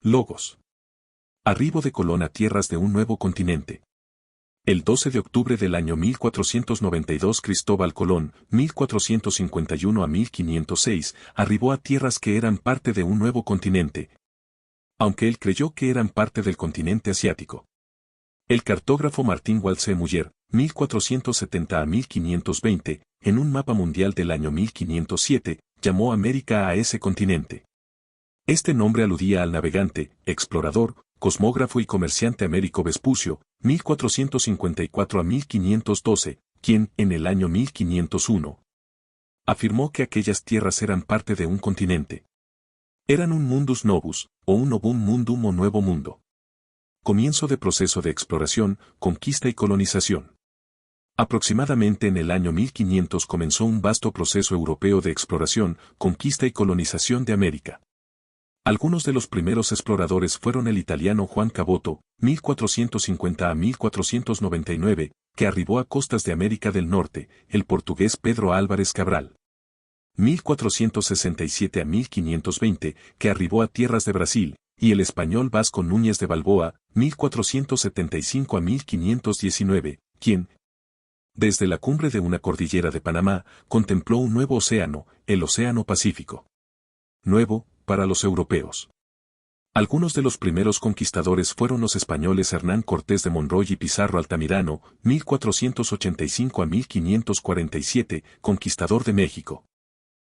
Logos. Arribo de Colón a tierras de un nuevo continente. El 12 de octubre del año 1492 Cristóbal Colón, 1451 a 1506, arribó a tierras que eran parte de un nuevo continente, aunque él creyó que eran parte del continente asiático. El cartógrafo Martín Waldseemüller, 1470 a 1520, en un mapa mundial del año 1507, llamó América a ese continente. Este nombre aludía al navegante, explorador, cosmógrafo y comerciante Américo Vespucio, 1454 a 1512, quien, en el año 1501, afirmó que aquellas tierras eran parte de un continente. Eran un mundus novus, o un novum mundum o nuevo mundo. Comienzo de proceso de exploración, conquista y colonización. Aproximadamente en el año 1500 comenzó un vasto proceso europeo de exploración, conquista y colonización de América. Algunos de los primeros exploradores fueron el italiano Juan Caboto, 1450 a 1499, que arribó a costas de América del Norte, el portugués Pedro Álvares Cabral, 1467 a 1520, que arribó a tierras de Brasil, y el español Vasco Núñez de Balboa, 1475 a 1519, quien, desde la cumbre de una cordillera de Panamá, contempló un nuevo océano, el Océano Pacífico. Nuevo, para los europeos. Algunos de los primeros conquistadores fueron los españoles Hernán Cortés de Monroy y Pizarro Altamirano, 1485 a 1547, conquistador de México.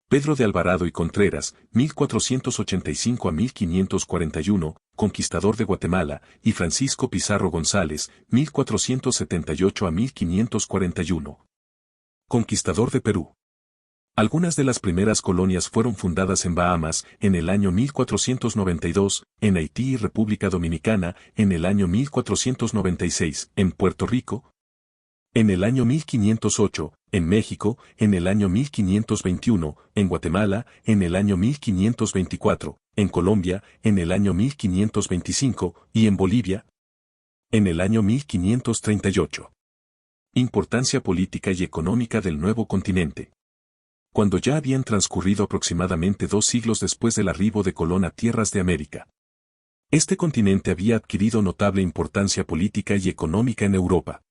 Pedro de Alvarado y Contreras, 1485 a 1541, conquistador de Guatemala, y Francisco Pizarro González, 1478 a 1541, conquistador de Perú. Algunas de las primeras colonias fueron fundadas en Bahamas, en el año 1492, en Haití y República Dominicana, en el año 1496, en Puerto Rico, en el año 1508, en México, en el año 1521, en Guatemala, en el año 1524, en Colombia, en el año 1525, y en Bolivia, en el año 1538. Importancia política y económica del nuevo continente. Cuando ya habían transcurrido aproximadamente 2 siglos después del arribo de Colón a tierras de América, este continente había adquirido notable importancia política y económica en Europa.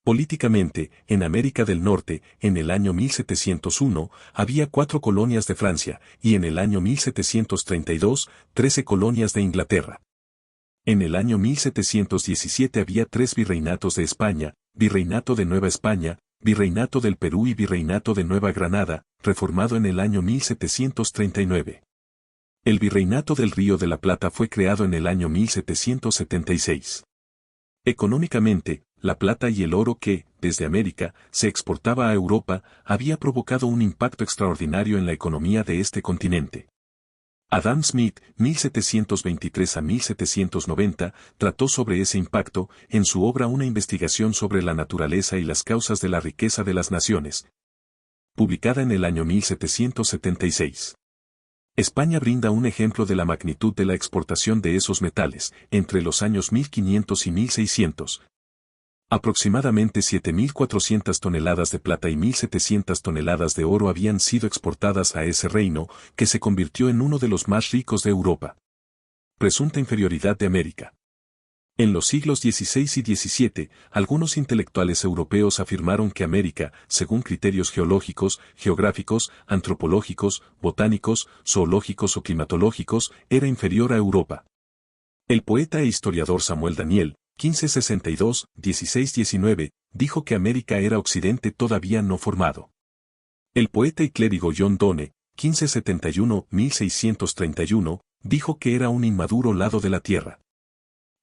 Políticamente, en América del Norte, en el año 1701, había 4 colonias de Francia, y en el año 1732, 13 colonias de Inglaterra. En el año 1717 había 3 virreinatos de España, Virreinato de Nueva España, Virreinato del Perú y Virreinato de Nueva Granada, reformado en el año 1739. El Virreinato del Río de la Plata fue creado en el año 1776. Económicamente, la plata y el oro que, desde América, se exportaba a Europa, había provocado un impacto extraordinario en la economía de este continente. Adam Smith, 1723 a 1790, trató sobre ese impacto, en su obra Una investigación sobre la naturaleza y las causas de la riqueza de las naciones, publicada en el año 1776. España brinda un ejemplo de la magnitud de la exportación de esos metales, entre los años 1500 y 1600. Aproximadamente 7.400 toneladas de plata y 1.700 toneladas de oro habían sido exportadas a ese reino, que se convirtió en uno de los más ricos de Europa. Presunta inferioridad de América. En los siglos XVI y XVII, algunos intelectuales europeos afirmaron que América, según criterios geológicos, geográficos, antropológicos, botánicos, zoológicos o climatológicos, era inferior a Europa. El poeta e historiador Samuel Daniel, 1562-1619, dijo que América era Occidente todavía no formado. El poeta y clérigo John Donne, 1571-1631, dijo que era un inmaduro lado de la Tierra.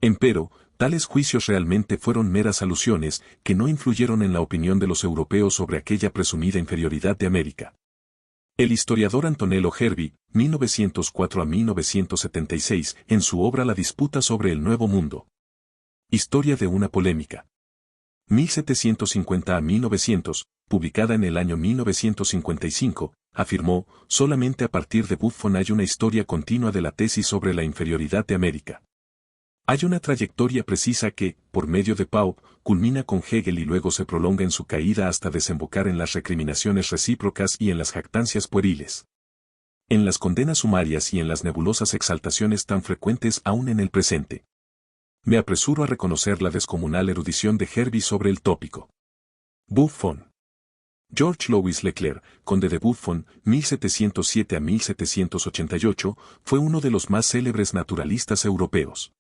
Empero, tales juicios realmente fueron meras alusiones que no influyeron en la opinión de los europeos sobre aquella presumida inferioridad de América. El historiador Antonello Herby, 1904 a 1976, en su obra La disputa sobre el Nuevo Mundo. Historia de una polémica. 1750 a 1900, publicada en el año 1955, afirmó, solamente a partir de Buffon hay una historia continua de la tesis sobre la inferioridad de América. Hay una trayectoria precisa que, por medio de Pope, culmina con Hegel y luego se prolonga en su caída hasta desembocar en las recriminaciones recíprocas y en las jactancias pueriles. en las condenas sumarias y en las nebulosas exaltaciones tan frecuentes aún en el presente. Me apresuro a reconocer la descomunal erudición de Herbie sobre el tópico. Buffon. George Louis Leclerc, conde de Buffon, 1707 a 1788, fue uno de los más célebres naturalistas europeos.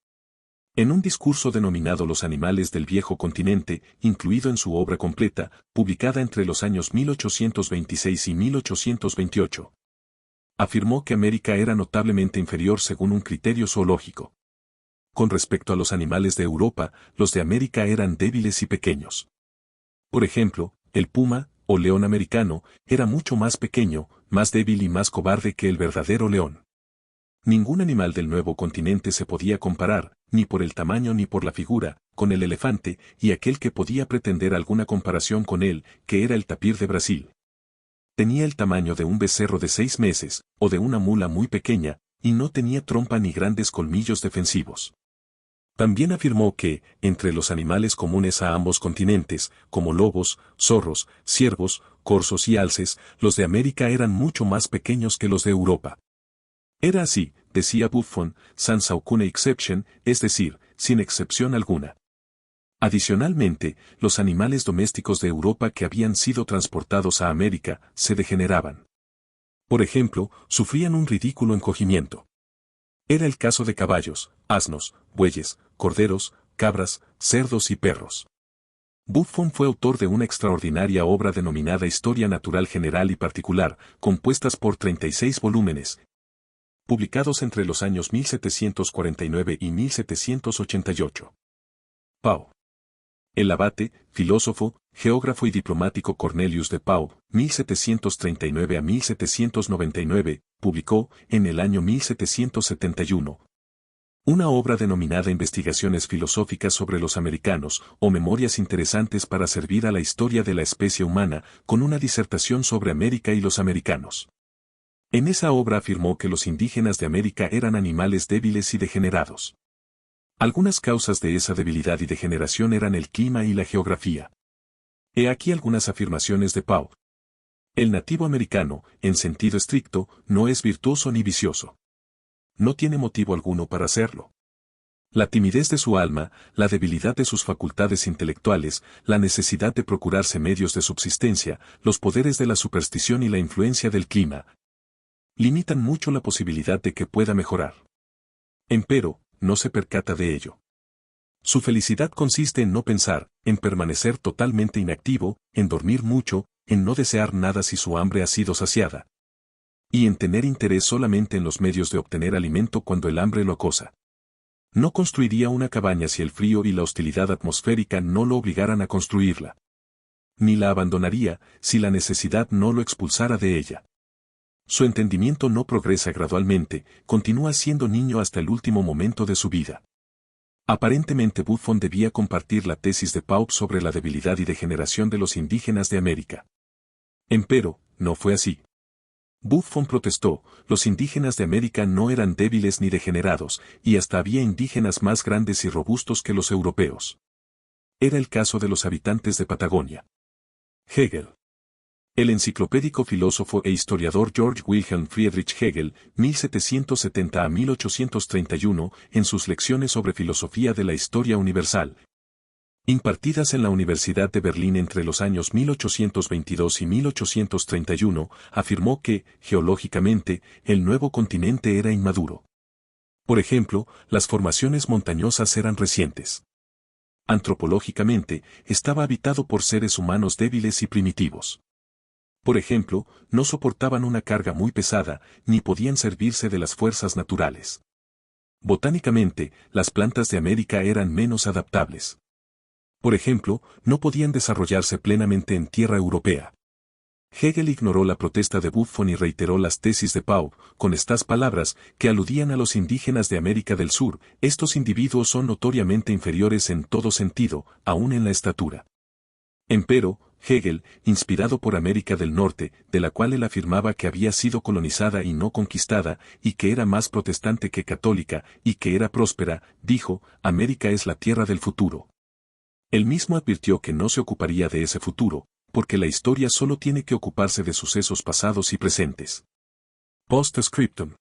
En un discurso denominado Los animales del viejo continente, incluido en su obra completa, publicada entre los años 1826 y 1828, afirmó que América era notablemente inferior según un criterio zoológico. Con respecto a los animales de Europa, los de América eran débiles y pequeños. Por ejemplo, el puma, o león americano, era mucho más pequeño, más débil y más cobarde que el verdadero león. Ningún animal del nuevo continente se podía comparar, ni por el tamaño ni por la figura, con el elefante, y aquel que podía pretender alguna comparación con él, que era el tapir de Brasil. Tenía el tamaño de un becerro de 6 meses, o de una mula muy pequeña, y no tenía trompa ni grandes colmillos defensivos. También afirmó que, entre los animales comunes a ambos continentes, como lobos, zorros, ciervos, corzos y alces, los de América eran mucho más pequeños que los de Europa. Era así, decía Buffon, sans aucune exception, es decir, sin excepción alguna. Adicionalmente, los animales domésticos de Europa que habían sido transportados a América, se degeneraban. Por ejemplo, sufrían un ridículo encogimiento. Era el caso de caballos, asnos, bueyes, corderos, cabras, cerdos y perros. Buffon fue autor de una extraordinaria obra denominada Historia Natural General y Particular, compuestas por 36 volúmenes, publicados entre los años 1749 y 1788. Pau. El abate, filósofo, geógrafo y diplomático Cornelius de Pau, 1739 a 1799, publicó, en el año 1771, una obra denominada Investigaciones filosóficas sobre los americanos, o Memorias interesantes para servir a la historia de la especie humana, con una disertación sobre América y los americanos. En esa obra afirmó que los indígenas de América eran animales débiles y degenerados. Algunas causas de esa debilidad y degeneración eran el clima y la geografía. He aquí algunas afirmaciones de Pau. El nativo americano, en sentido estricto, no es virtuoso ni vicioso. No tiene motivo alguno para serlo. La timidez de su alma, la debilidad de sus facultades intelectuales, la necesidad de procurarse medios de subsistencia, los poderes de la superstición y la influencia del clima, limitan mucho la posibilidad de que pueda mejorar. Empero, no se percata de ello. Su felicidad consiste en no pensar, en permanecer totalmente inactivo, en dormir mucho, en no desear nada si su hambre ha sido saciada, y en tener interés solamente en los medios de obtener alimento cuando el hambre lo acosa. No construiría una cabaña si el frío y la hostilidad atmosférica no lo obligaran a construirla. Ni la abandonaría si la necesidad no lo expulsara de ella. Su entendimiento no progresa gradualmente, continúa siendo niño hasta el último momento de su vida. Aparentemente Buffon debía compartir la tesis de Pau sobre la debilidad y degeneración de los indígenas de América. Empero, no fue así. Buffon protestó, los indígenas de América no eran débiles ni degenerados, y hasta había indígenas más grandes y robustos que los europeos. Era el caso de los habitantes de Patagonia. Hegel. El enciclopédico filósofo e historiador Georg Wilhelm Friedrich Hegel, 1770 a 1831, en sus lecciones sobre filosofía de la historia universal, impartidas en la Universidad de Berlín entre los años 1822 y 1831, afirmó que, geológicamente, el nuevo continente era inmaduro. Por ejemplo, las formaciones montañosas eran recientes. Antropológicamente, estaba habitado por seres humanos débiles y primitivos. Por ejemplo, no soportaban una carga muy pesada, ni podían servirse de las fuerzas naturales. Botánicamente, las plantas de América eran menos adaptables. Por ejemplo, no podían desarrollarse plenamente en tierra europea. Hegel ignoró la protesta de Buffon y reiteró las tesis de Pau, con estas palabras, que aludían a los indígenas de América del Sur: estos individuos son notoriamente inferiores en todo sentido, aún en la estatura. Empero, Hegel, inspirado por América del Norte, de la cual él afirmaba que había sido colonizada y no conquistada, y que era más protestante que católica, y que era próspera, dijo: América es la tierra del futuro. Él mismo advirtió que no se ocuparía de ese futuro, porque la historia solo tiene que ocuparse de sucesos pasados y presentes. Postscriptum.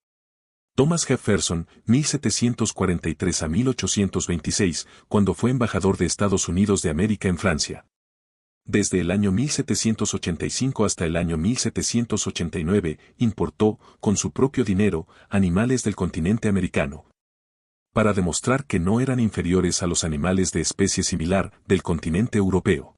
Thomas Jefferson, 1743 a 1826, cuando fue embajador de Estados Unidos de América en Francia. Desde el año 1785 hasta el año 1789, importó, con su propio dinero, animales del continente americano, para demostrar que no eran inferiores a los animales de especie similar del continente europeo.